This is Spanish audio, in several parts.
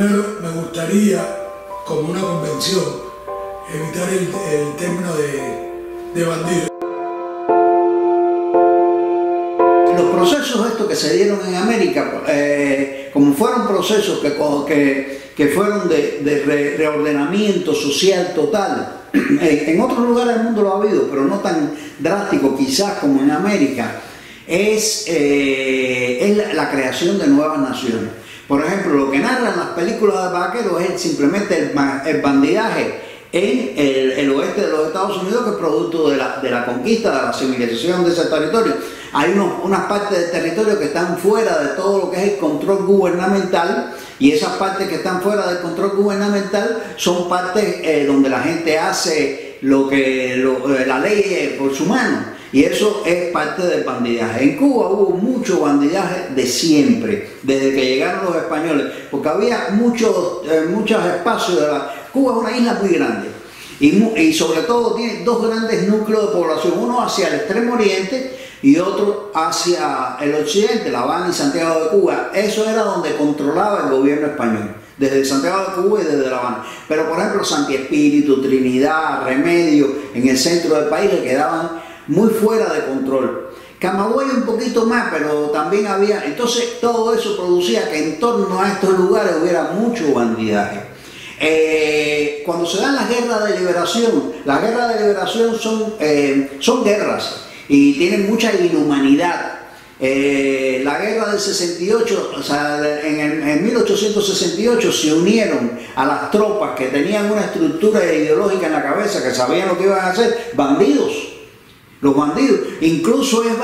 Primero, me gustaría, como una convención, evitar el término de bandido. Los procesos estos que se dieron en América, como fueron procesos que fueron de reordenamiento social total, en otros lugares del mundo lo ha habido, pero no tan drástico quizás como en América, es la creación de nuevas naciones. Por ejemplo, lo que narran las películas de vaqueros es simplemente el bandidaje en el oeste de los Estados Unidos, que es producto de la conquista, de la civilización de ese territorio. Hay unas partes del territorio que están fuera de todo lo que es el control gubernamental, y esas partes que están fuera del control gubernamental son partes donde la gente hace la ley por su mano. Y eso es parte del bandidaje. En Cuba hubo mucho bandidaje de siempre, desde que llegaron los españoles, porque había muchos espacios Cuba es una isla muy grande y sobre todo tiene dos grandes núcleos de población, uno hacia el extremo oriente y otro hacia el occidente, La Habana y Santiago de Cuba. Eso era donde controlaba el gobierno español, desde Santiago de Cuba y desde La Habana. Pero por ejemplo Santi Espíritu, Trinidad, Remedio, en el centro del país le quedaban muy fuera de control. Camagüey un poquito más, pero también había. Entonces todo eso producía que en torno a estos lugares hubiera mucho bandidaje. Cuando se dan las guerras de liberación son guerras y tienen mucha inhumanidad. La guerra del 68, o sea, en 1868 se unieron a las tropas que tenían una estructura ideológica en la cabeza, que sabían lo que iban a hacer, bandidos. Los bandidos. Incluso en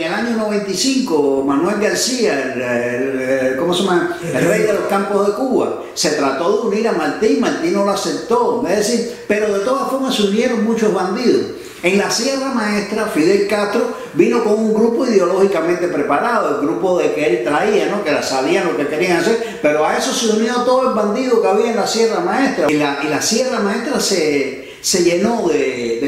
el año 95, Manuel García, ¿cómo se llama? El rey de los campos de Cuba, se trató de unir a Martí no lo aceptó. Es decir, pero de todas formas se unieron muchos bandidos. En la Sierra Maestra, Fidel Castro vino con un grupo ideológicamente preparado, el grupo de que él traía, ¿no? Que sabían lo que querían hacer, pero a eso se unió todo el bandido que había en la Sierra Maestra. Y la Sierra Maestra se llenó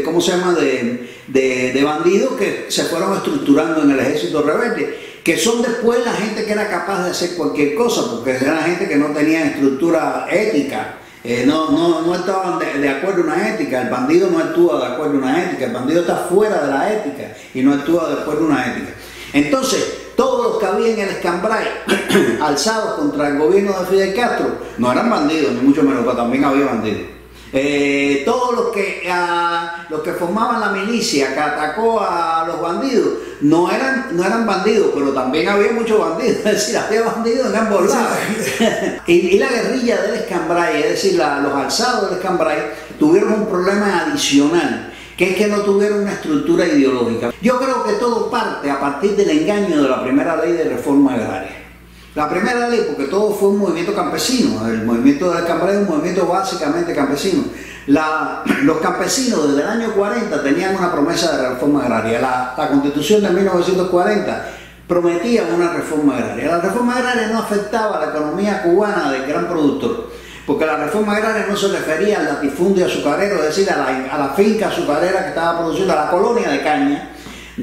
¿cómo se llama? De bandidos que se fueron estructurando en el ejército rebelde, que son después la gente que era capaz de hacer cualquier cosa, porque era la gente que no tenía estructura ética, no estaban de acuerdo a una ética. El bandido no actúa de acuerdo a una ética, el bandido está fuera de la ética y no actúa de acuerdo a una ética. Entonces, todos los que había en el Escambray alzados contra el gobierno de Fidel Castro no eran bandidos, ni mucho menos, pero también había bandidos. Todos los que formaban la milicia que atacó a los bandidos no eran bandidos, pero también había muchos bandidos, es decir, había bandidos en ambos lados. y la guerrilla del Escambray, es decir, los alzados del Escambray, tuvieron un problema adicional, que es que no tuvieron una estructura ideológica. Yo creo que todo parte a partir del engaño de la primera ley de reforma agraria. La primera ley, porque todo fue un movimiento campesino, el movimiento del Escambray es un movimiento básicamente campesino. Los campesinos desde el año 40 tenían una promesa de reforma agraria. La Constitución de 1940 prometía una reforma agraria. La reforma agraria no afectaba a la economía cubana del gran productor, porque la reforma agraria no se refería al latifundio azucarero, es decir, a la finca azucarera que estaba produciendo, a la colonia de caña,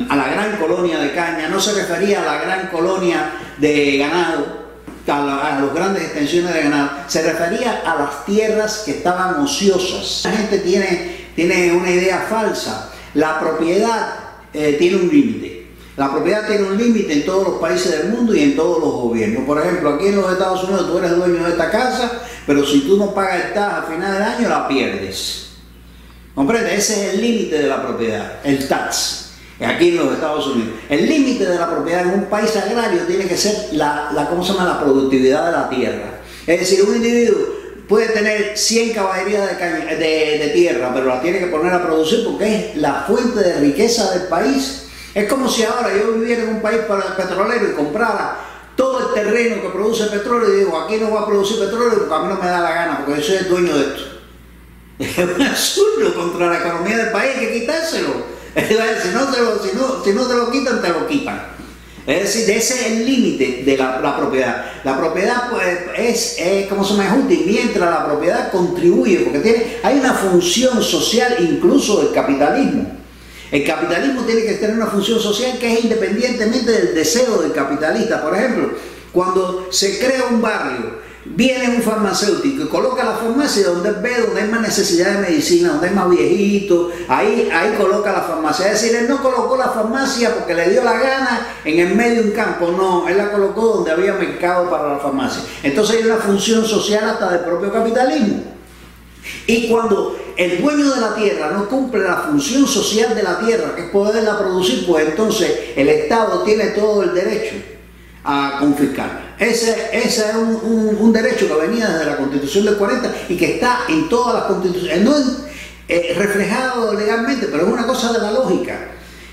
a la gran colonia de caña, no se refería a la gran colonia de ganado, a las grandes extensiones de ganado, se refería a las tierras que estaban ociosas. La gente tiene una idea falsa. La propiedad tiene un límite. La propiedad tiene un límite en todos los países del mundo y en todos los gobiernos. Por ejemplo, aquí en los Estados Unidos tú eres dueño de esta casa, pero si tú no pagas el tax al final del año la pierdes. ¿Comprende? Ese es el límite de la propiedad, el tax. Aquí en los Estados Unidos. El límite de la propiedad en un país agrario tiene que ser ¿cómo se llama? La productividad de la tierra. Es decir, un individuo puede tener 100 caballerías de tierra, pero la tiene que poner a producir porque es la fuente de riqueza del país. Es como si ahora yo viviera en un país petrolero y comprara todo el terreno que produce petróleo y digo, aquí no va a producir petróleo porque a mí no me da la gana, porque yo soy el dueño de esto. Es un absurdo contra la economía del país, hay que quitárselo. Si no te lo quitan, te lo quitan. Es decir, ese es el límite de la propiedad. La propiedad pues, ¿cómo se llama? Es útil mientras la propiedad contribuye, porque hay una función social incluso del capitalismo. El capitalismo tiene que tener una función social que es independientemente del deseo del capitalista. Por ejemplo, cuando se crea un barrio viene un farmacéutico y coloca la farmacia donde él ve, donde hay más necesidad de medicina, donde hay más viejitos, ahí coloca la farmacia. Es decir, él no colocó la farmacia porque le dio la gana en el medio de un campo, no, él la colocó donde había mercado para la farmacia. Entonces hay una función social hasta del propio capitalismo. Y cuando el dueño de la tierra no cumple la función social de la tierra, que es poderla producir, pues entonces el Estado tiene todo el derecho a confiscarla. Ese es un derecho que venía desde la Constitución del 40 y que está en todas las constituciones, no reflejado legalmente, pero es una cosa de la lógica.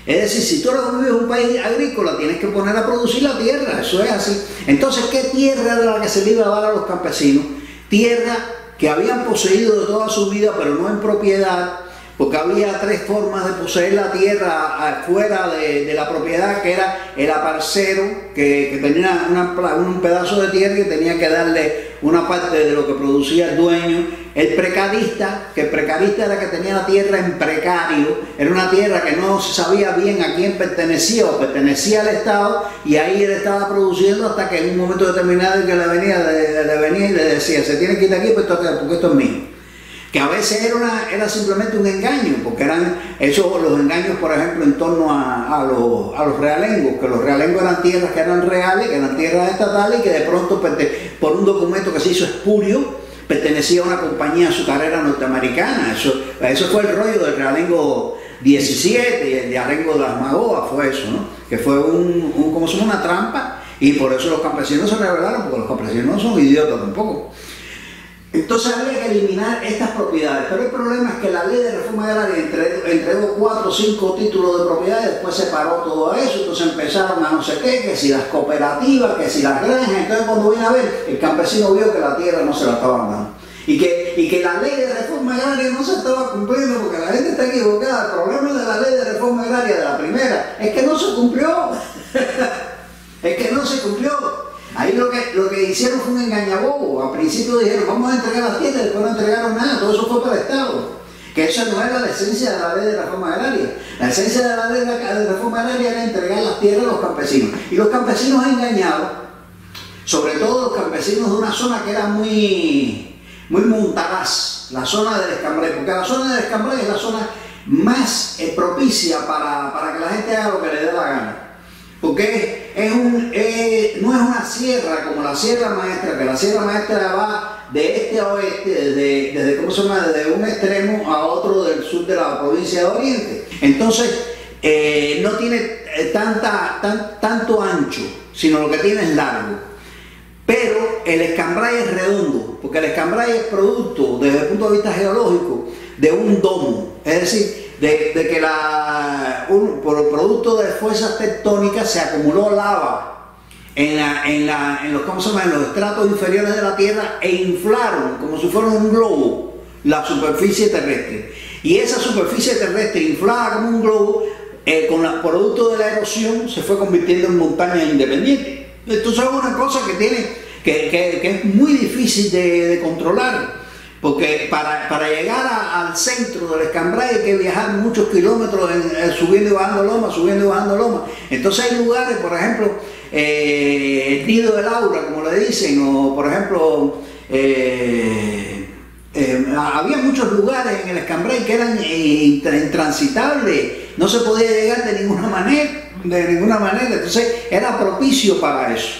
Es decir, si tú vives en un país agrícola, tienes que poner a producir la tierra, eso es así. Entonces, ¿qué tierra era la que se le iba a dar a los campesinos? Tierra que habían poseído de toda su vida, pero no en propiedad, porque había tres formas de poseer la tierra fuera de la propiedad, que era el aparcero, que tenía un pedazo de tierra y tenía que darle una parte de lo que producía el dueño. El precarista, que el precarista era que tenía la tierra en precario, era una tierra que no se sabía bien a quién pertenecía o pertenecía al Estado, y ahí él estaba produciendo hasta que en un momento determinado que le venía y le decía, se tiene que ir de aquí porque esto es mío. Que a veces era simplemente un engaño, porque eran esos los engaños, por ejemplo, en torno a los realengos, que los realengos eran tierras que eran reales, que eran tierras estatales, y que de pronto, por un documento que se hizo espurio, pertenecía a una compañía azucarera norteamericana. Eso fue el rollo del realengo 17, y el de Arengo de las Magoas fue eso, ¿no? Que fue como son una trampa, y por eso los campesinos se rebelaron, porque los campesinos no son idiotas tampoco. Entonces había que eliminar estas propiedades, pero el problema es que la ley de reforma agraria entregó 4 o 5 títulos de propiedad y después separó todo eso. Entonces empezaron a no sé qué, que si las cooperativas, que si las granjas. Entonces cuando vine a ver, el campesino vio que la tierra no se la estaban dando y que la ley de reforma agraria no se estaba cumpliendo, porque la gente está equivocada. El problema de la ley de reforma agraria de la primera es que no se cumplió. Es que no se cumplió. Ahí lo que hicieron fue un engañabobo. Al principio dijeron, vamos a entregar las tierras, después no entregaron nada, todo eso fue para el Estado. Que eso no era la esencia de la ley de reforma agraria. La esencia de la ley de reforma agraria era entregar las tierras a los campesinos. Y los campesinos engañados, sobre todo los campesinos de una zona que era muy montaraz, la zona del Escambray, porque la zona del Escambray es la zona más propicia para que la gente haga lo que le dé la gana. Porque no es una sierra como la Sierra Maestra, que la Sierra Maestra va de este a oeste, desde un extremo a otro del sur de la provincia de Oriente. Entonces, no tiene tanto ancho, sino lo que tiene es largo. Pero el Escambray es redondo, porque el Escambray es producto, desde el punto de vista geológico, de un domo. Es decir, de que por el producto de fuerzas tectónicas se acumuló lava en los estratos inferiores de la Tierra e inflaron como si fuera un globo la superficie terrestre. Y esa superficie terrestre inflada como un globo, con el producto de la erosión, se fue convirtiendo en montaña independiente. Entonces es una cosa que es muy difícil de controlar. Porque para llegar al centro del Escambray hay que viajar muchos kilómetros subiendo y bajando loma. Entonces hay lugares, por ejemplo, el Nido del Aura, como le dicen, o por ejemplo, había muchos lugares en el Escambray que eran intransitables, no se podía llegar de ninguna manera, entonces era propicio para eso.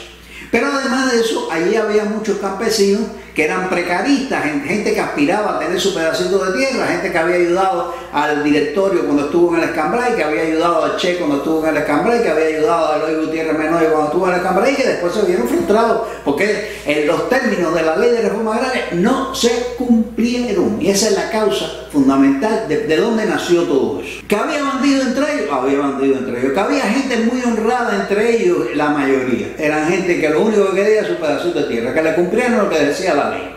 Pero además de eso, allí había muchos campesinos que eran precaristas, gente que aspiraba a tener su pedacito de tierra, gente que había ayudado al directorio cuando estuvo en el Escambray, que había ayudado a Che cuando estuvo en el Escambray, que había ayudado a Eloy Gutiérrez Menoy cuando estuvo en el Escambray, y que después se vieron frustrados porque los términos de la ley de reforma agraria no se cumplieron. Y esa es la causa fundamental de dónde nació todo eso. ¿Que había bandido entre ellos? Había bandido entre ellos. ¿Que había gente muy honrada entre ellos? La mayoría. Eran gente que lo único que quería era su pedacito de tierra, que le cumplieron lo que decía la ley.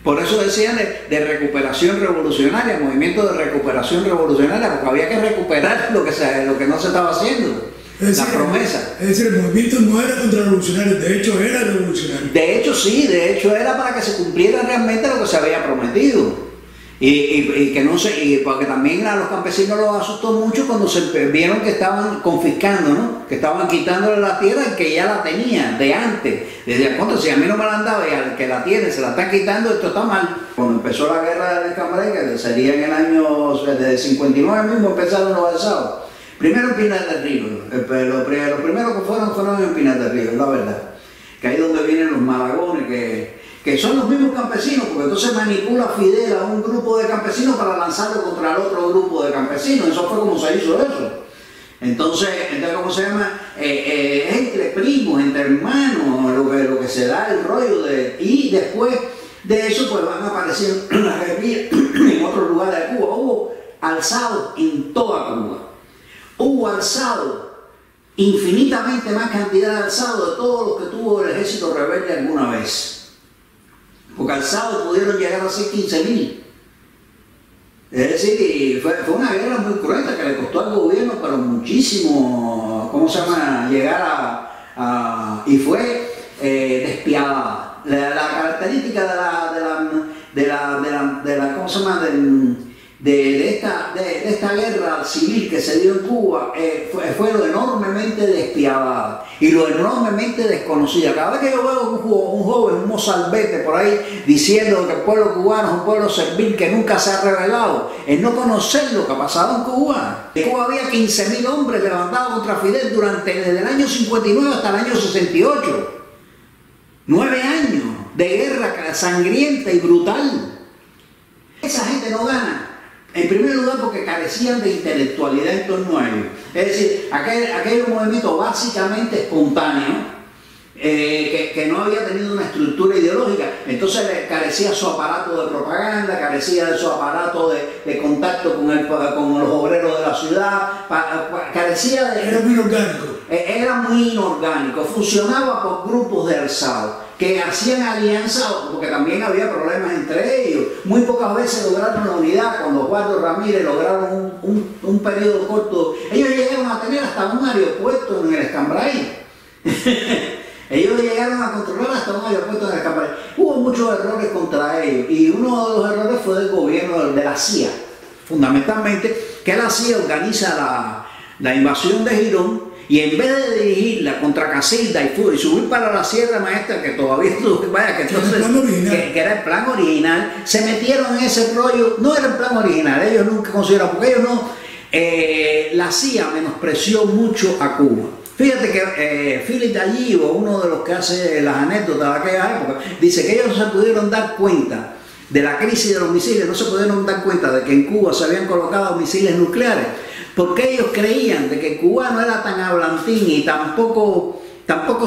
Por eso decían de recuperación revolucionaria, movimiento de recuperación revolucionaria, porque había que recuperar lo que no se estaba haciendo, la promesa. Es decir, el movimiento no era contrarrevolucionario, de hecho era revolucionario. De hecho sí, de hecho era para que se cumpliera realmente lo que se había prometido. Y que no sé, y porque también a los campesinos los asustó mucho cuando vieron que estaban confiscando, ¿no? Que estaban quitándole la tierra al que ya la tenía de antes. Desde contra, si a mí no me la han dado y al que la tiene se la están quitando, esto está mal. Cuando empezó la guerra del Escambray, que sería en el año de 59 mismo, empezaron los alzados. Primero en Pinar del Río, los primeros que fueron en Pinar del Río, la verdad. Que ahí es donde vienen los malagones, que son los mismos campesinos, porque entonces manipula Fidel a un grupo de campesinos para lanzarlo contra el otro grupo de campesinos. Eso fue como se hizo eso. Entonces ¿cómo se llama? Entre primos, entre hermanos, lo que se da el rollo de... Y después de eso pues van apareciendo las guerrillas en otros lugares de Cuba. Hubo alzados en toda Cuba. Hubo alzados, infinitamente más cantidad de alzados de todos los que tuvo el ejército rebelde alguna vez. Porque alzados pudieron llegar a ser 15.000. Es decir, fue una guerra muy cruenta que le costó al gobierno, pero muchísimo, ¿cómo se llama?, llegar y fue despiadada. La característica ¿cómo se llama?, de esta guerra civil que se dio en Cuba fue lo enormemente despiadada y lo enormemente desconocida. Cada vez que yo veo un joven, un mozalbete por ahí diciendo que el pueblo cubano es un pueblo servil que nunca se ha rebelado, es no conocer lo que ha pasado en Cuba. En Cuba había 15.000 hombres levantados contra Fidel desde el año 59 hasta el año 68. 9 años de guerra sangrienta y brutal. Esa gente no gana. En primer lugar porque carecían de intelectualidad en torno a ellos. Es decir, aquel movimiento básicamente espontáneo, que no había tenido una estructura ideológica, entonces carecía su aparato de propaganda, carecía de su aparato de contacto con los obreros de la ciudad, carecía de... Era muy orgánico. Era muy inorgánico, funcionaba por grupos de alzados que hacían alianzas, porque también había problemas entre ellos. Muy pocas veces lograron la unidad. Con los Osvaldo Ramírez lograron un periodo corto. Ellos llegaron a tener hasta un aeropuerto en el Escambray. Ellos llegaron a controlar hasta un aeropuerto en el Escambray. Hubo muchos errores contra ellos y uno de los errores fue del gobierno de la CIA, fundamentalmente, que la CIA organiza la invasión de Girón. Y en vez de dirigirla contra Casilda y subir para la Sierra Maestra, que todavía que era el plan original, se metieron en ese rollo. No era el plan original, ellos nunca consideraron, porque ellos no, la CIA menospreció mucho a Cuba. Fíjate que Philip Dallivo, uno de los que hace las anécdotas de aquella época, dice que ellos no se pudieron dar cuenta de la crisis de los misiles, no se pudieron dar cuenta de que en Cuba se habían colocado misiles nucleares, porque ellos creían de que el cubano era tan hablantín y tampoco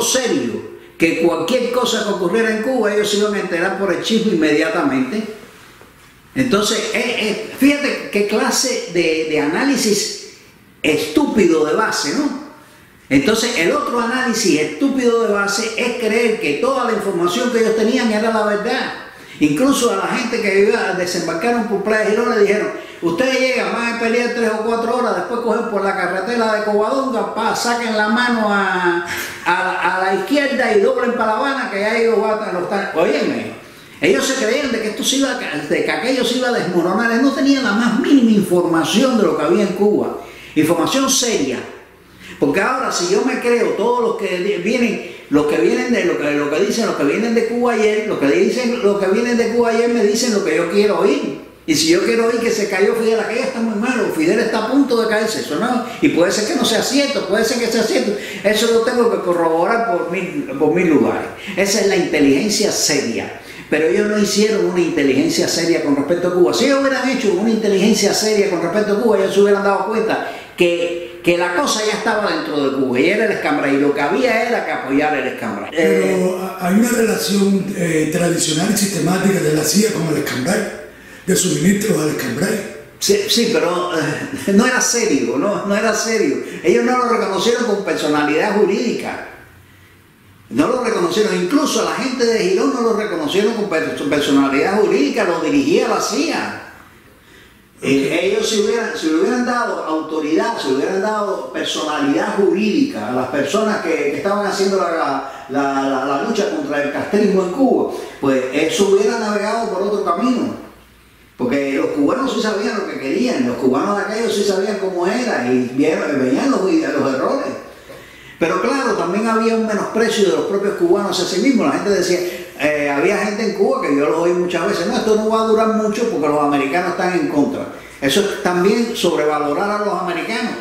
serio, que cualquier cosa que ocurriera en Cuba ellos se iban a enterar por el chisme inmediatamente. Entonces, fíjate qué clase de análisis estúpido de base, ¿no? Entonces, el otro análisis estúpido de base es creer que toda la información que ellos tenían era la verdad. Incluso a la gente que desembarcaron por Playa Girón le dijeron: ustedes llegan, van a pelear 3 o 4 horas, después cogen por la carretera de Covadonga, saquen la mano a la izquierda y doblen para La Habana, que ya ellos están. Óyeme, ellos se creían de que aquello se iba a desmoronar. Ellos no tenían la más mínima información de lo que había en Cuba, información seria. Porque ahora, si yo me creo todos los que vienen de lo que dicen los que vienen de Cuba ayer, los que vienen de Cuba ayer me dicen lo que yo quiero oír. Y si yo quiero oír que se cayó Fidel, aquello está muy malo, Fidel está a punto de caerse, eso no, y puede ser que no sea cierto, puede ser que sea cierto, eso lo tengo que corroborar por mil lugares. Esa es la inteligencia seria. Pero ellos no hicieron una inteligencia seria con respecto a Cuba. Si ellos hubieran hecho una inteligencia seria con respecto a Cuba, ellos se hubieran dado cuenta que la cosa ya estaba dentro de Cuba y era el Escambray, y lo que había era que apoyar el Escambray. Pero hay una relación tradicional y sistemática de la CIA con el Escambray, de suministros al Escambray. Sí, pero no era serio, no era serio. Ellos no lo reconocieron con personalidad jurídica. No lo reconocieron, incluso a la gente de Girón no lo reconocieron con personalidad jurídica, lo dirigía la CIA. Ellos si le hubieran dado autoridad, si le hubieran dado personalidad jurídica a las personas que estaban haciendo la lucha contra el castrismo en Cuba, pues eso hubiera navegado por otro camino. Porque los sí sabían lo que querían, los cubanos de aquellos sí sabían cómo era y veían los errores. Pero claro, también había un menosprecio de los propios cubanos hacia sí mismos. La gente decía, había gente en Cuba que yo lo oí muchas veces, no, esto no va a durar mucho porque los americanos están en contra. Eso es también sobrevalorar a los americanos.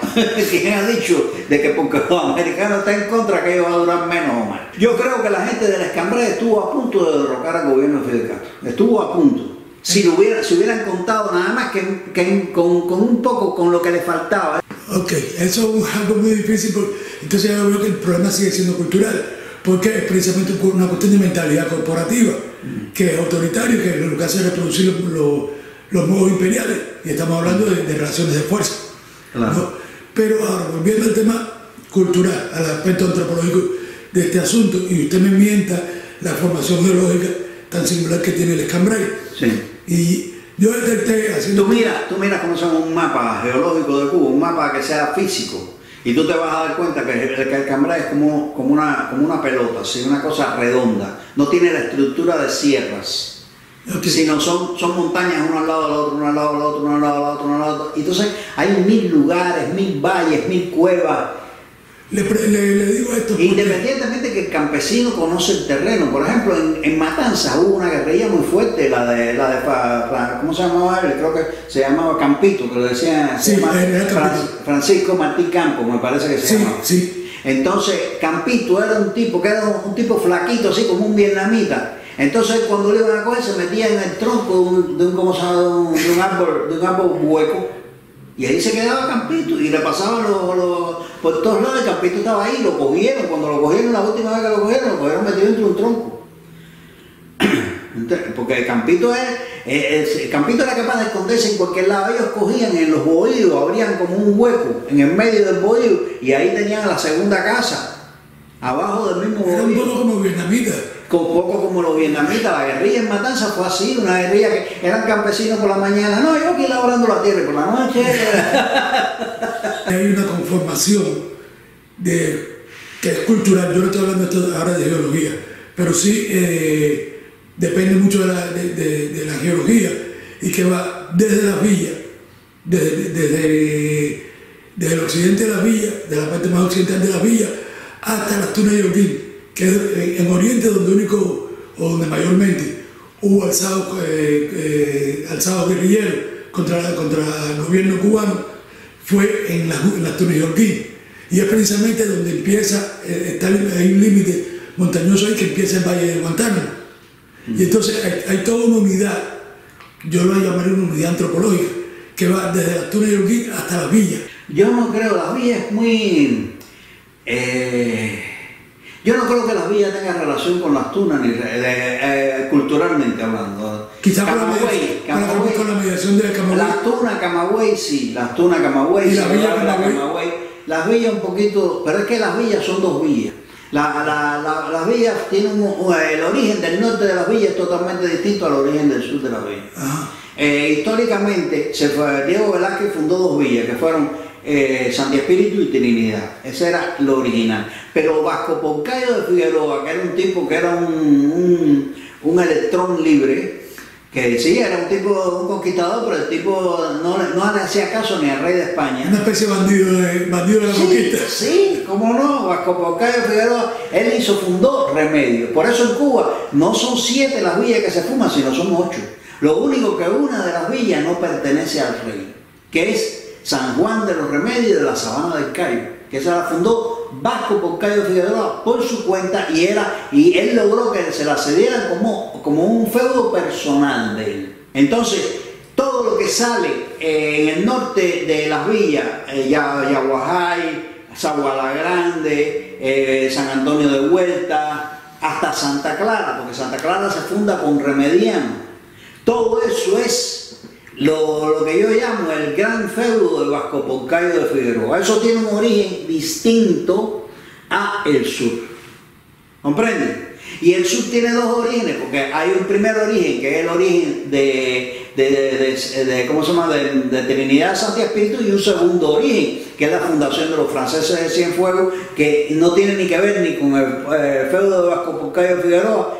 ¿Quién ha dicho de que porque los americanos están en contra que ellos va a durar menos o más? Yo creo que la gente del Escambray estuvo a punto de derrocar al gobierno de Fidel Castro. Estuvo a punto. Si hubieran contado nada más que con un poco con lo que le faltaba. Ok, eso es algo muy difícil, entonces yo veo que el problema sigue siendo cultural, porque es precisamente una cuestión de mentalidad corporativa, que es autoritario, que lo que hace es reproducir los modos imperiales, y estamos hablando de relaciones de fuerza. Claro. ¿No? Pero ahora, volviendo al tema cultural, al aspecto antropológico de este asunto, y usted me mienta la formación geológica tan singular que tiene el Escambray. Sí. Y yo detecté haciendo... Tú miras cómo son un mapa geológico de Cuba, un mapa que sea físico, y tú te vas a dar cuenta que el Escambray es como una pelota, así, una cosa redonda. No tiene la estructura de sierras, Okay. sino son montañas uno al lado del otro, uno al lado del otro, uno al lado del otro, uno al lado del otro. Entonces hay 1000 lugares, 1000 valles, 1000 cuevas. Le digo esto porque... Independientemente que el campesino conoce el terreno. Por ejemplo, en Matanzas hubo una guerrilla muy fuerte, la de ¿cómo se llamaba él? Creo que se llamaba Campito, que lo decía, Sí, Francisco Martí Campos, me parece que se llamaba. Sí. Entonces, Campito era un tipo flaquito, así como un vietnamita. Entonces, cuando le iban a coger, se metía en el tronco de un árbol hueco. Y ahí se quedaba Campito y le pasaban por todos lados. El Campito estaba ahí, lo cogieron. Cuando lo cogieron, la última vez que lo cogieron metido dentro de un tronco. Porque el Campito era capaz de esconderse en cualquier lado. Ellos cogían en los bohíos, abrían como un hueco en el medio del bohío y ahí tenían la segunda casa, abajo del mismo bohío. Era un poco como vietnamita. Un poco como los vietnamitas. La guerrilla en Matanzas fue así, una guerrilla que eran campesinos por la mañana, no, yo aquí labrando la tierra, y por la noche... Hay una conformación que es cultural. Yo no estoy hablando ahora de geología, pero sí depende mucho de la geología, y que va desde las villas, desde el occidente de las villas, de la parte más occidental de las villas, hasta las Tunas de Holguín, que es en Oriente donde mayormente hubo alzados guerrilleros contra el gobierno cubano, fue en las Tunas de Holguín. Y es precisamente donde empieza, hay un límite montañoso ahí que empieza el Valle de Guantánamo. Y entonces hay toda una unidad, yo lo llamaré una unidad antropológica, que va desde las Tunas de Holguín hasta las villas. Yo no creo, las villas es muy... yo no creo que las villas tengan relación con las tunas, ni culturalmente hablando. Quizás con la mediación de Camagüey. Las tunas Camagüey, sí, las tunas Camagüey. Y la villa Camagüey. Las villas un poquito, pero es que las villas son dos villas. Las villas tienen el origen del norte de las villas es totalmente distinto al origen del sur de las villas. Históricamente, Diego Velázquez fundó dos villas, que fueron Santi Espíritu y Trinidad. Ese era lo original. Pero Vasco Porcayo de Figueroa, que era un tipo que era un electrón libre, que sí, era un conquistador, pero el tipo no le hacía caso ni al rey de España. Una especie de bandido de la conquista. Sí, cómo no, Vasco Porcayo de Figueroa, él fundó Remedios. Por eso en Cuba no son 7 las villas que se fuman, sino son 8. Lo único que una de las villas no pertenece al rey, que es San Juan de los Remedios de la Sabana del Caribe, que esa la fundó Vasco Porcayo Figueroa por su cuenta, y él logró que se la cedieran como un feudo personal de él. Entonces, todo lo que sale en el norte de las villas, Yaguajay, Zaguala Grande, San Antonio de Huerta, hasta Santa Clara, porque Santa Clara se funda con Remediano. Todo eso es lo que yo llamo el gran feudo de Vasco Porcayo de Figueroa. Eso tiene un origen distinto a el sur. ¿Comprenden? Y el sur tiene dos orígenes, porque hay un primer origen, que es el origen ¿cómo se llama? De Trinidad de Santi Espíritu, y un segundo origen, que es la fundación de los franceses de Cienfuegos, que no tiene ni que ver ni con el feudo de Vasco Porcayo de Figueroa,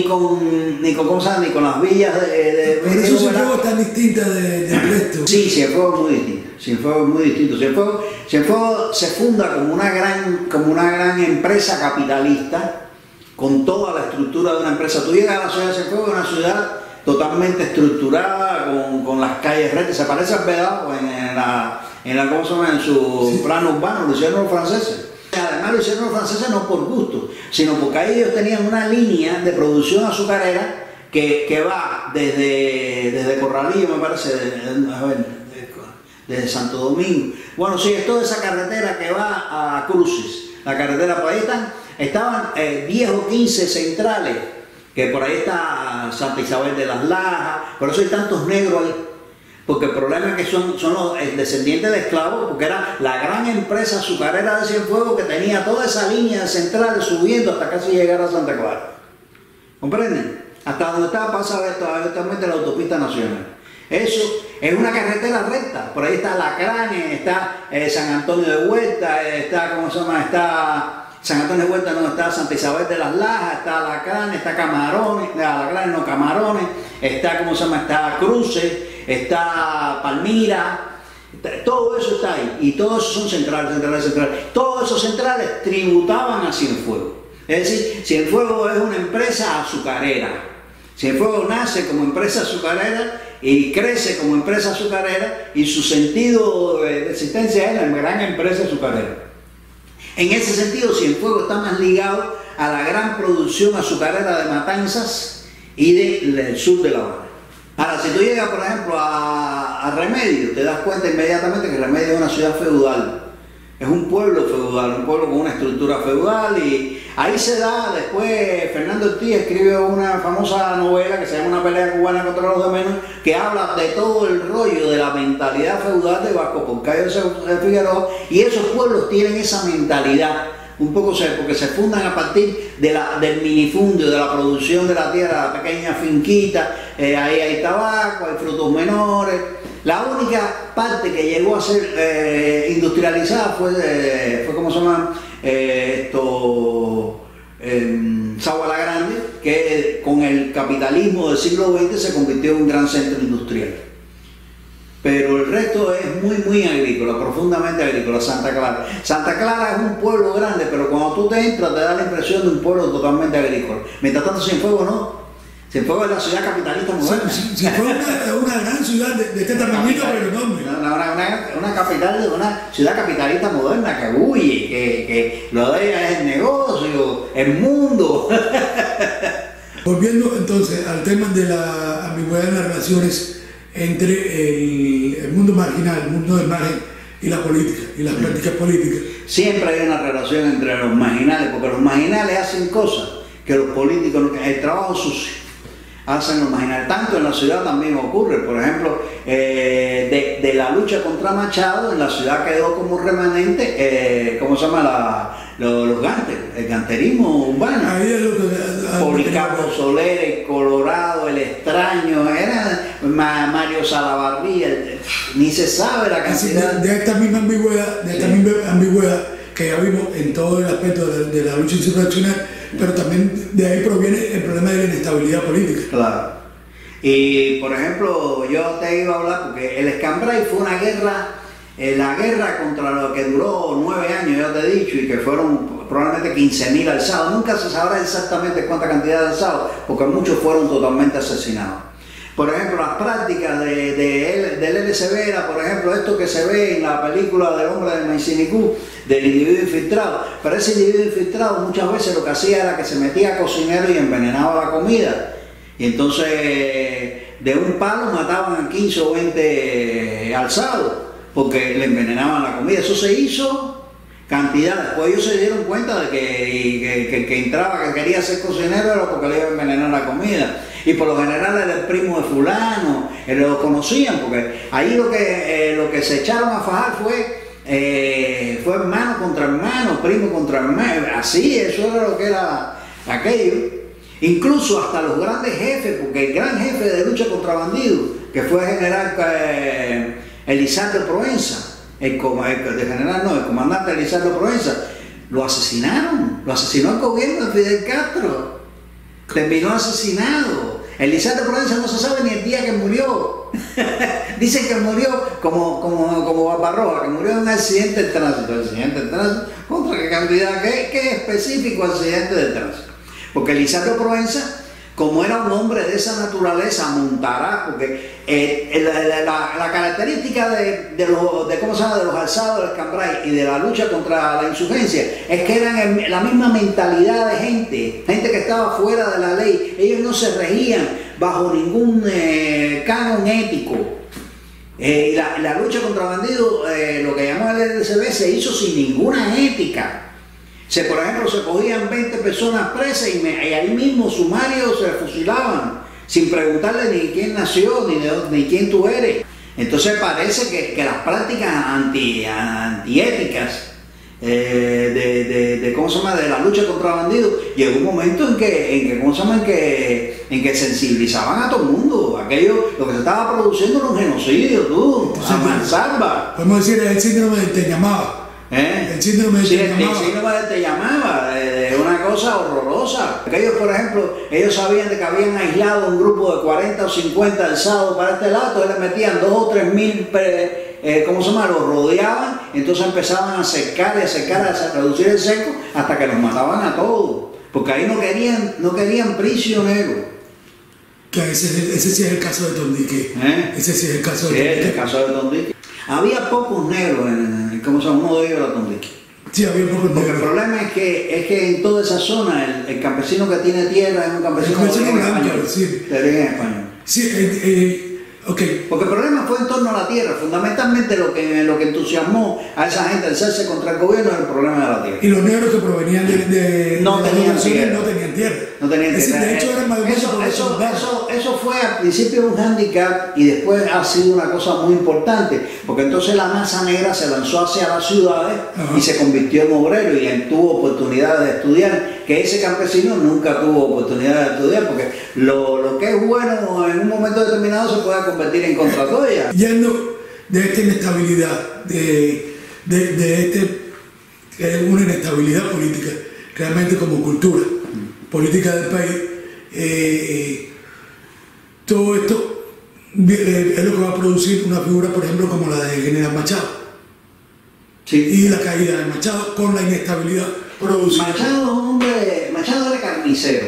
¿cómo se llama? Ni con las villas Por eso Cienfuegos es tan distinta del resto. Sí, Cienfuegos es muy distinto. Cienfuegos es muy distinto. Cienfuegos se funda como una gran empresa capitalista, con toda la estructura de una empresa. Tú llegas a la ciudad de Cienfuegos, una ciudad totalmente estructurada, con las calles rectas. Se parece al Vedado ¿cómo se llama? En su plano urbano, lo hicieron los franceses. Además lo hicieron los franceses no por gusto, sino porque ellos tenían una línea de producción azucarera que va desde Corralillo, me parece, desde Santo Domingo. Bueno, sí, es toda esa carretera que va a Cruces, la carretera por ahí estaban 10 o 15 centrales, que por ahí está Santa Isabel de las Lajas, por eso hay tantos negros ahí. Porque el problema es que son los descendientes de esclavos, porque era la gran empresa azucarera de Cienfuegos que tenía toda esa línea de centrales subiendo hasta casi llegar a Santa Clara. ¿Comprenden? Hasta donde pasa actualmente la autopista nacional. Eso es una carretera recta. Por ahí está Lacranes, está San Antonio de Huerta, está, ¿cómo se llama? Está San Antonio de Huerta, no, está Santa Isabel de las Lajas, está Lacranes, está Camarones, Lacranes no, Camarones, está, ¿cómo se llama? Está Cruces, está Palmira, todo eso está ahí, y todos esos son centrales. Todos esos centrales tributaban a Cienfuegos. Es decir, Cienfuegos es una empresa azucarera. Cienfuegos nace como empresa azucarera y crece como empresa azucarera, y su sentido de existencia es la gran empresa azucarera. En ese sentido, Cienfuegos está más ligado a la gran producción azucarera de Matanzas y del sur de La Habana. Ahora, si tú llegas, por ejemplo, a Remedios, te das cuenta inmediatamente que Remedios es una ciudad feudal. Es un pueblo feudal, un pueblo con una estructura feudal, y ahí se da, después Fernando Ortiz escribe una famosa novela que se llama Una pelea cubana contra los de menos, que habla de todo el rollo de la mentalidad feudal de Vasco Porcayo de Figueroa, y esos pueblos tienen esa mentalidad, un poco porque se fundan a partir del minifundio, de la producción de la tierra, la pequeña finquita, ahí hay tabaco, hay frutos menores. La única parte que llegó a ser industrializada fue ¿cómo se llama? Sagua la Grande, que con el capitalismo del siglo XX se convirtió en un gran centro industrial. Pero el resto es muy agrícola, profundamente agrícola. Santa Clara. Santa Clara es un pueblo grande, pero cuando tú te entras te da la impresión de un pueblo totalmente agrícola. Mientras tanto, Cienfuegos no. Cienfuegos es la ciudad capitalista moderna. Cienfuegos es una gran ciudad de este tamaño, pero enorme. Una ciudad capitalista moderna que bulle, que lo de ella es el negocio, el mundo. Volviendo entonces al tema de la ambigüedad en las relaciones entre el mundo marginal, el mundo del margen y la política, y las prácticas políticas. Siempre hay una relación entre los marginales, porque los marginales hacen cosas que los políticos, el trabajo sucio, hacen los marginales. Tanto en la ciudad también ocurre, por ejemplo, de la lucha contra Machado, en la ciudad quedó como remanente, ¿cómo se llama? Los gantes, el ganterismo urbano. Ahí es lo que Policarpo Soler, el Colorado, el Extraño, era Mario Salavarría, ni se sabe la cantidad. De esta misma ambigüedad que ya vimos en todo el aspecto de la lucha insurreccional, pero también de ahí proviene el problema de la inestabilidad política. Claro. Y por ejemplo, yo te iba a hablar, porque el Escambray fue una guerra, la guerra contra lo que duró 9 años, ya te he dicho, y que fueron probablemente 15.000 alzados. Nunca se sabrá exactamente cuánta cantidad de alzados, porque muchos fueron totalmente asesinados. Por ejemplo, las prácticas del LSB era, por ejemplo, esto que se ve en la película del hombre de Maicinicú, del individuo infiltrado. Pero ese individuo infiltrado muchas veces lo que hacía era que se metía a cocinero y envenenaba la comida. Y entonces de un palo mataban a 15 o 20 alzados, porque le envenenaban la comida. Eso se hizo cantidad. Después ellos se dieron cuenta de que entraba, que quería ser cocinero, era porque le iba a envenenar la comida. Y por lo general era el primo de fulano, lo conocían, porque ahí lo que se echaron a fajar fue hermano contra hermano, primo contra hermano, así, eso era lo que era aquello. Incluso hasta los grandes jefes, porque el gran jefe de lucha contra bandidos, que fue el general Elizardo Proenza, el comandante Elizardo Proenza, lo asesinaron, lo asesinó el gobierno de Fidel Castro. terminó asesinado. Elizalde Provenza no se sabe ni el día que murió. Dicen que murió como Barbarroja, que murió en un accidente de tránsito. ¿Accidente de tránsito? ¿Contra qué cantidad? ¿Qué específico accidente de tránsito? Porque Elizalde Provenza, como era un hombre de esa naturaleza, montará, porque la característica de los alzados del Cambrai y de la lucha contra la insurgencia es que eran la misma mentalidad de gente que estaba fuera de la ley. Ellos no se regían bajo ningún canon ético. La lucha contra bandidos, lo que llamó el LSB, se hizo sin ninguna ética. Por ejemplo, se cogían 20 personas presas y ahí mismo sumarios se fusilaban, sin preguntarle ni quién nació, ni quién tú eres. Entonces parece que las prácticas antiéticas ¿cómo se llama?, de la lucha contra bandidos, llegó un momento en que sensibilizaban a todo el mundo. Aquello, lo que se estaba produciendo era un genocidio, a mansalva. Podemos decir, el síndrome de Te Llamaba. El síndrome de Te Llamaba, de una cosa horrorosa. Aquellos, por ejemplo, ellos sabían de que habían aislado un grupo de 40 o 50 alzados para este lado, entonces le metían 2 o 3 mil, los rodeaban, entonces empezaban a secar, a reducir el seco, hasta que los mataban a todos, porque ahí no querían prisioneros. Que ese sí es el caso de Tondique. Ese sí es el caso de Tondique. Sí, el caso de Tondique. Había pocos negros uno de ellos era Tondique. Sí, había pocos negros. Porque el problema es que en toda esa zona el campesino que tiene tierra es un campesino de origen español. Sí. De origen español. Sí, okay. Porque el problema fue en torno a la tierra. Fundamentalmente lo que entusiasmó a esa gente al hacerse contra el gobierno era el problema de la tierra. Y los negros que provenían no tenían tierra. No tenían tierra. No tenían tierra. De hecho, eran más eso fue al principio un hándicap y después ha sido una cosa muy importante, porque entonces la masa negra se lanzó hacia las ciudades. Ajá. Y se convirtió en obrero y tuvo oportunidades de estudiar, que ese campesino nunca tuvo oportunidad de estudiar, porque lo que es bueno en un momento determinado se puede convertir en contra tuya. Yendo de esta inestabilidad, de una inestabilidad política, realmente como cultura política del país, todo esto es lo que va a producir una figura, por ejemplo, como la de General Machado. Sí. Y la caída de Machado con la inestabilidad producida. Machado era carnicero,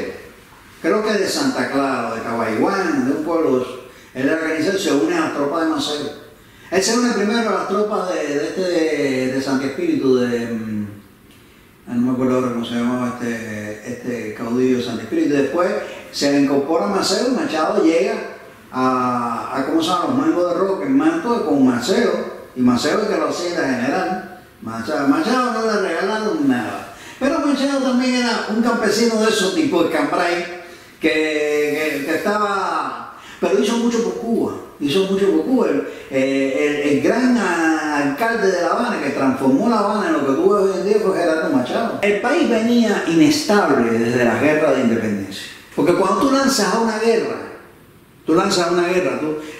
creo que de Santa Clara, de Cabaiguán, de un pueblo. Él era carnicero, se une a las tropas de Maceo. Él se une primero a las tropas de Santi Espíritu, no me acuerdo ahora cómo se llamaba este caudillo de Santi Espíritu. Después se le incorpora a Maceo y Machado llega a ¿cómo se llama?, los mangos de roca en Manto con Maceo. Y Maceo es que lo hacía de general. Machado no le regalaron nada. Pero Machado también era un campesino de esos tipos de Cambrai que estaba... Pero hizo mucho por Cuba. El gran alcalde de La Habana, que transformó La Habana en lo que tú ves hoy en día, fue Gerardo Machado. El país venía inestable desde la guerra de independencia. Porque cuando tú lanzas a una guerra,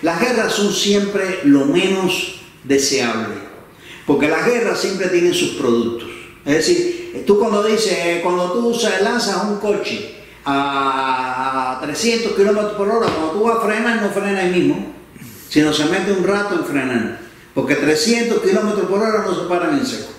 las guerras son siempre lo menos deseable. Porque las guerras siempre tienen sus productos. Es decir, tú cuando tú lanzas un coche a 300 kilómetros por hora, cuando tú vas a frenar, no frena ahí mismo, sino se mete un rato en frenar, porque 300 kilómetros por hora no se paran en seco.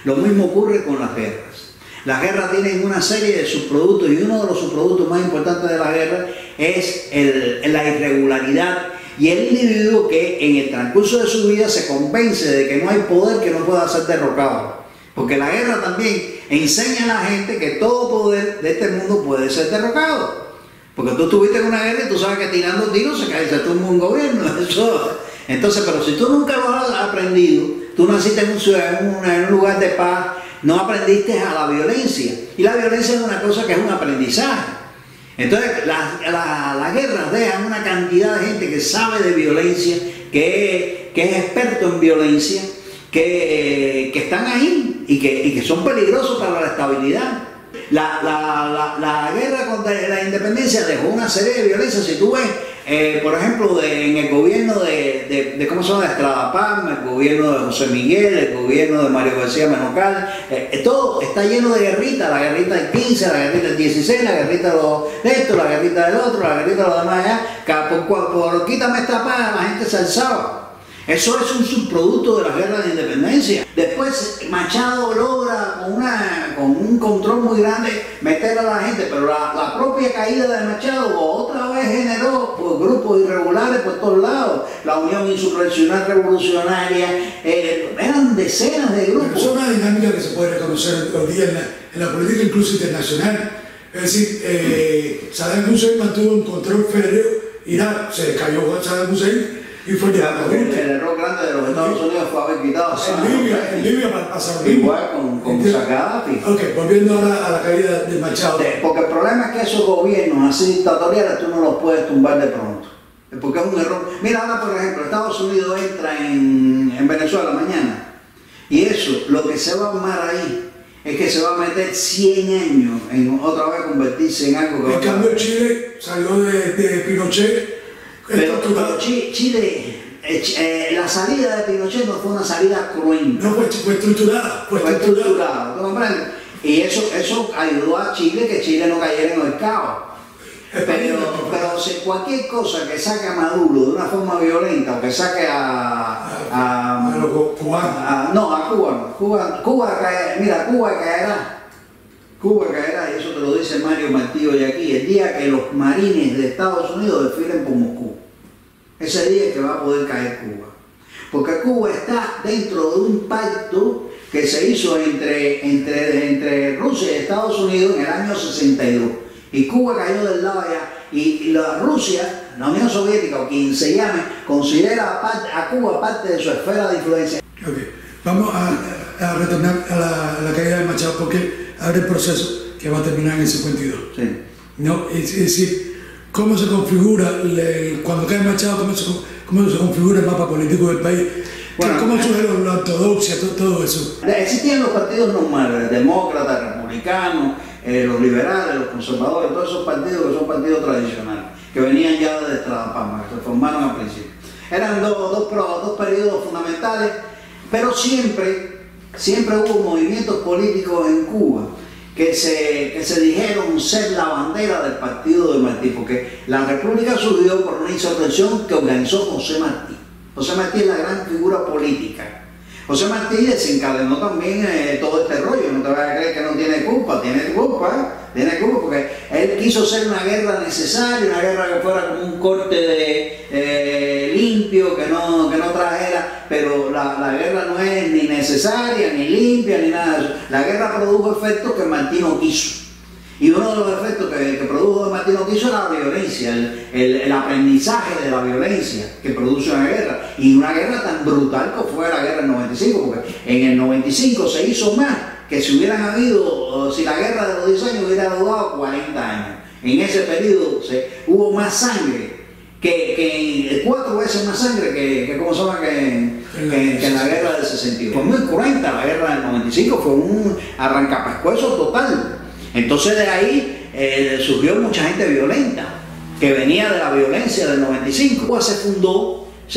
Lo mismo ocurre con las guerras. Las guerras tienen una serie de subproductos y uno de los subproductos más importantes de la guerra es la irregularidad y el individuo que en el transcurso de su vida se convence de que no hay poder que no pueda ser derrocado. Porque la guerra también enseña a la gente que todo poder de este mundo puede ser derrocado. Porque tú estuviste en una guerra y tú sabes que tirando tiros se tumba un gobierno. Entonces, pero si tú nunca lo has aprendido, tú naciste en un lugar de paz, no aprendiste a la violencia. Y la violencia es una cosa que es un aprendizaje. Entonces, las guerras dejan una cantidad de gente que sabe de violencia, que es experto en violencia, que están ahí y que son peligrosos para la estabilidad. La guerra contra la independencia dejó una serie de violencias. Si tú ves por ejemplo, en el gobierno ¿cómo se llama? De Estrada Palma, el gobierno de José Miguel, el gobierno de Mario García Menocal, todo está lleno de guerritas, la guerrita del 15, la guerrita del 16, la guerrita de esto, la guerrita del otro, la guerrita de los demás allá, por quítame esta paga, la gente se alzaba. Eso es un subproducto de las guerras de independencia. Después Machado logra con un control muy grande meter a la gente, pero la propia caída de Machado otra vez generó grupos irregulares por todos lados. La Unión Insurreccional Revolucionaria, eran decenas de grupos. Pero es una dinámica que se puede reconocer hoy día en la política incluso internacional. Es decir, Saddam Hussein mantuvo un control férreo, Irak se cayó con Saddam Hussein y fue ya el error grande de los Estados Unidos fue haber quitado en Libia pasó igual con Gaddafi. Ok, volviendo ahora a la caída de Machado. Porque el problema es que esos gobiernos así dictatoriales tú no los puedes tumbar de pronto. Porque es un error. Mira, ahora por ejemplo, Estados Unidos entra en Venezuela mañana. Y eso, lo que se va a armar ahí es que se va a meter 100 años en otra vez convertirse en algo que... En cambio Chile salió de Pinochet. Pero Chile, la salida de Pinochet no fue una salida cruenta. No, fue estructurada. Fue estructurada. ¿Tú comprendes? Y eso ayudó a Chile, que Chile no cayera en el caos. Pero si cualquier cosa que saque a Maduro de una forma violenta o que saque a los cubanos. No, a Cuba caerá. Cuba caerá, y eso te lo dice Mario Martillo y aquí, el día que los marines de Estados Unidos desfilen por Moscú. Ese día es que va a poder caer Cuba. Porque Cuba está dentro de un pacto que se hizo entre Rusia y Estados Unidos en el año 62. Y Cuba cayó del lado allá. Y la Rusia, la Unión Soviética o quien se llame, considera a Cuba parte de su esfera de influencia. Okay. Vamos a retornar a la caída de Machado porque abre el proceso que va a terminar en el 52. Sí. ¿No? Es decir, cómo se configura, cuando cae Machado, cómo se configura el mapa político del país, bueno, cómo surge la ortodoxia, todo eso. Existían los partidos normales, demócratas, republicanos, los liberales, los conservadores, todos esos partidos que son partidos tradicionales, que venían ya desde Estrada Palma, que se formaron al principio. Eran dos periodos fundamentales, pero siempre hubo movimientos políticos en Cuba que se dijeron ser la bandera del partido de Martí, porque la República surgió por una insurrección que organizó José Martí. José Martí es la gran figura política. José Martí desencadenó también todo este rollo. No te vas a creer que no tiene culpa, tiene culpa porque él quiso hacer una guerra necesaria, una guerra que fuera como un corte limpio, que no trajera, pero la guerra no es ni necesaria, ni limpia, ni nada de eso. La guerra produjo efectos que Martí no quiso. Y uno de los efectos que produjo Martí no quiso era la violencia, el aprendizaje de la violencia que produce una guerra. Y una guerra tan brutal que fue la guerra del 95, porque en el 95 se hizo más que si hubieran habido, si la guerra de los 10 años hubiera durado 40 años. En ese periodo hubo más sangre, que 4 veces más sangre que ¿cómo se llama? Que en la guerra del 62. Fue muy cruenta la guerra del 95, fue un arrancapascuezo total. Entonces de ahí surgió mucha gente violenta, que venía de la violencia del 95. Cuba se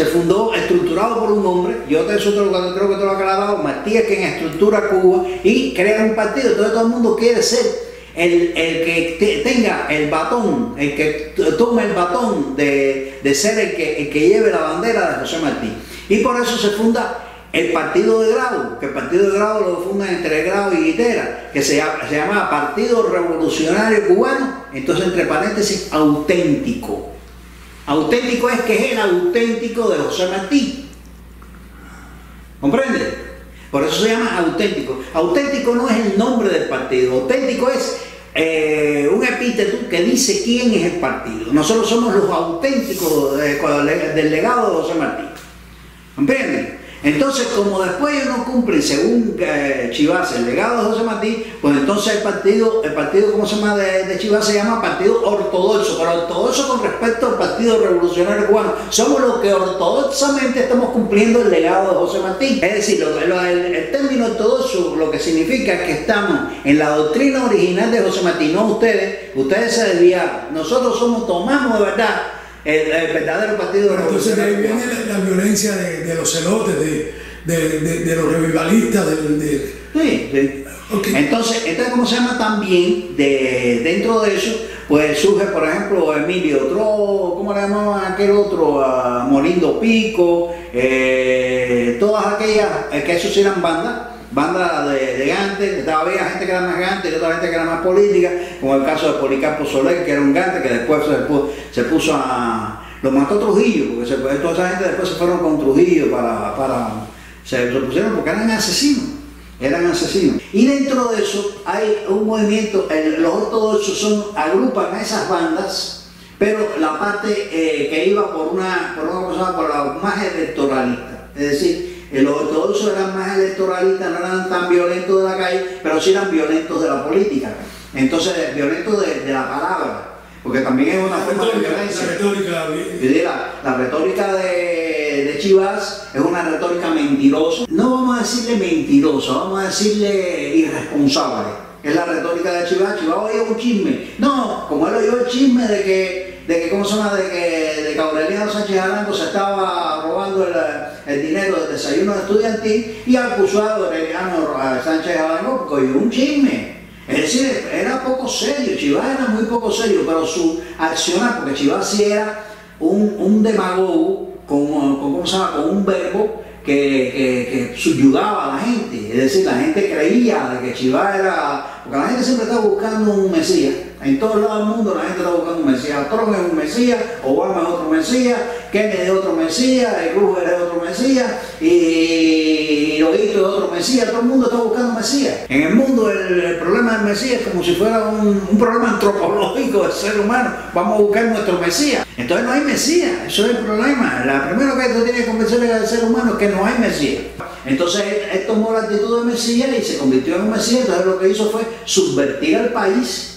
fundó estructurado por un hombre, creo que te lo ha aclarado, Martí es quien estructura Cuba y crea un partido. Entonces todo el mundo quiere ser el que tenga el batón, el que tome el batón de ser el que lleve la bandera de José Martí. Y por eso se funda el Partido de Grau, que el Partido de Grau lo fundan entre Grau y Guitera, que se llama Partido Revolucionario Cubano, entonces entre paréntesis, auténtico. Auténtico es que es el auténtico de José Martí. ¿Comprende? Por eso se llama auténtico. Auténtico no es el nombre del partido, auténtico es un epíteto que dice quién es el partido. Nosotros somos los auténticos del legado de José Martí. ¿Comprende? Entonces, como después ellos no cumplen, según Chivas, el legado de José Martí, pues entonces el partido ¿cómo se llama? De Chivas se llama Partido Ortodoxo, pero ortodoxo con respecto al Partido Revolucionario Cubano. Somos los que ortodoxamente estamos cumpliendo el legado de José Martí. Es decir, el término ortodoxo lo que significa es que estamos en la doctrina original de José Martí, no ustedes se desviaron. Nosotros tomamos de verdad el verdadero partido Entonces de ahí revolucionario. viene la violencia de los celotes, de los revivalistas, Sí, sí. Okay. Entonces, ¿cómo se llama? También dentro de eso, pues surge, por ejemplo, Emilio Tro, ¿cómo le llamaban aquel otro? Molindo Pico, todas aquellas, que esos eran bandas de gante, había gente que era más gante y otra gente que era más política, como el caso de Policarpo Soler, que era un gante que después se puso a... Lo mató Trujillo, porque toda esa gente después se fueron con Trujillo se pusieron porque eran asesinos. Y dentro de eso hay un movimiento, los ortodoxos agrupan a esas bandas, pero la parte que iba por una cosa, por la más electoralista. Es decir, los ortodoxos eran más electoralistas, no eran tan violentos de la calle, pero sí eran violentos de la política. Entonces, violentos de la palabra, porque también es una forma de violencia. La retórica de Chivas es una retórica mentirosa. No vamos a decirle mentirosa, vamos a decirle irresponsable. Es la retórica de Chivas. Chivas oye un chisme. No, como él oyó el chisme de que ¿cómo se llama? De que Aureliano Sánchez Arango se estaba robando el dinero del desayuno estudiantil y acusó a Aureliano Sánchez Arango porque oyó un chisme. Es decir, era poco serio, Chivas era muy poco serio, pero su accionar, porque Chivas sí era un demagogo con un verbo que subyugaba a la gente. Es decir, la gente creía de que Chivas era... Porque la gente siempre está buscando un mesías. En todos lados del mundo la gente está buscando un mesías. Trump es un mesías, Obama es otro mesías, Kennedy es otro mesías, Roosevelт es otro mesías, y Hirohito es otro mesías. Todo el mundo está buscando mesías. En el mundo el problema del mesías es como si fuera un problema antropológico del ser humano. Vamos a buscar nuestro mesías. Entonces no hay mesías, eso es el problema. Lo primero que tú tienes que convencerle al ser humano es que no hay mesías. Entonces él tomó la actitud de mesías y se convirtió en un mesías. Entonces lo que hizo fue subvertir al país.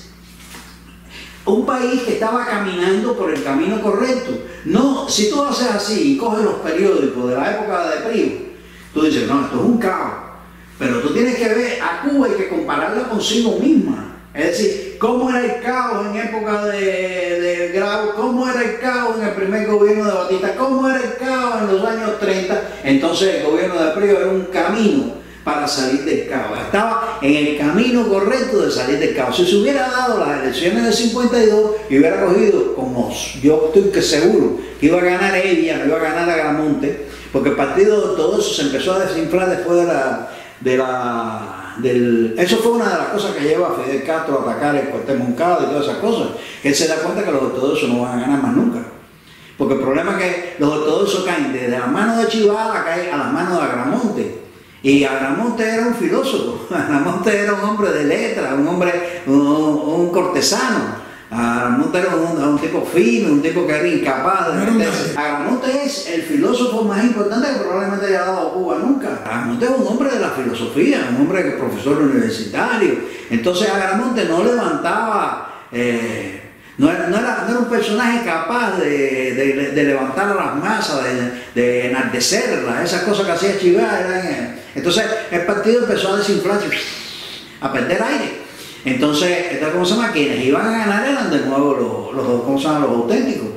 Un país que estaba caminando por el camino correcto. No, si tú haces así y coges los periódicos de la época de Prío, tú dices, no, esto es un caos. Pero tú tienes que ver a Cuba y que compararla consigo misma. Es decir, cómo era el caos en época de Grau, cómo era el caos en el primer gobierno de Batista, cómo era el caos en los años 30. Entonces el gobierno de Prío era un camino para salir del caos. Estaba en el camino correcto de salir del caos. Si se hubiera dado las elecciones del 52 y hubiera cogido, como yo estoy seguro, que iba a ganar ella, no iba a ganar Agramonte, porque el partido, todo eso se empezó a desinflar después eso fue una de las cosas que lleva a Fidel Castro a atacar el cuartel Moncada y todas esas cosas. Él se da cuenta que los ortodoxos no van a ganar más nunca. Porque el problema es que los ortodoxos caen desde las manos de Chivala, caen a las manos de Agramonte. Y Agramonte era un filósofo, Agramonte era un hombre de letras, un cortesano. Agramonte era un tipo fino, un tipo que era incapaz de meterse. Agramonte es el filósofo más importante que probablemente haya dado Cuba nunca. Agramonte es un hombre de la filosofía, un hombre que es profesor universitario. Entonces Agramonte no levantaba, no era un personaje capaz de levantar a las masas, de enardecerlas, esas cosas que hacía Chivas. Entonces el partido empezó a desinflarse, a perder aire. Entonces, ¿cómo se llama? Quienes iban a ganar eran de nuevo los auténticos.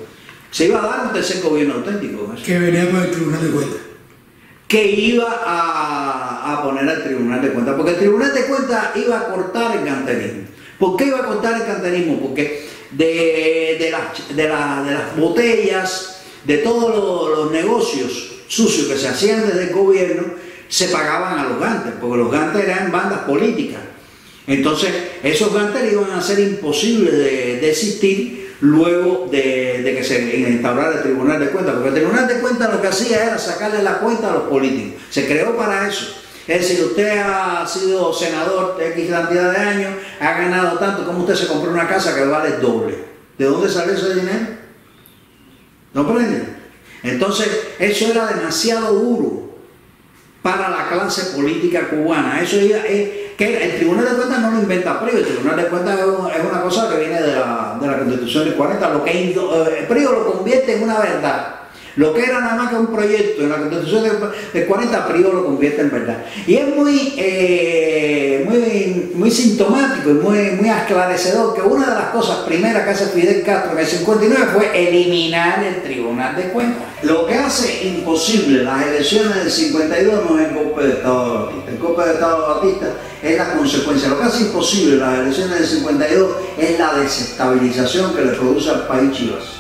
Se iba a dar un tercer gobierno auténtico. Que venía con el Tribunal de Cuentas. Que iba a poner al Tribunal de Cuentas. Porque el Tribunal de Cuentas iba a cortar el canterismo. ¿Por qué iba a cortar el canterismo? Porque de las botellas, de todos los negocios sucios que se hacían desde el gobierno, se pagaban a los gantes. Porque los gantes eran bandas políticas. Entonces, esos gantes iban a ser imposibles de existir luego de que se instaurara el Tribunal de Cuentas, porque el Tribunal de Cuentas lo que hacía era sacarle la cuenta a los políticos. Se creó para eso. Es decir, usted ha sido senador de X cantidad de años, ha ganado tanto, como usted se compró una casa que vale el doble. ¿De dónde salió ese dinero? ¿No aprenden? Entonces, eso era demasiado duro para la clase política cubana. Eso que el Tribunal de Cuentas no lo inventa Prío. El Tribunal de Cuentas es una cosa que viene de la Constitución del 40. Lo que Prío lo convierte en una verdad. Lo que era nada más que un proyecto en la Constitución del 40, Prior lo convierte en verdad. Y es muy sintomático y muy esclarecedor que una de las cosas primeras que hace Fidel Castro en el 59 fue eliminar el Tribunal de Cuentas. Lo que hace imposible las elecciones del 52 no es el golpe de Estado de Batista. El golpe de Estado de Batista es la consecuencia. Lo que hace imposible las elecciones del 52 es la desestabilización que le produce al país Chivas.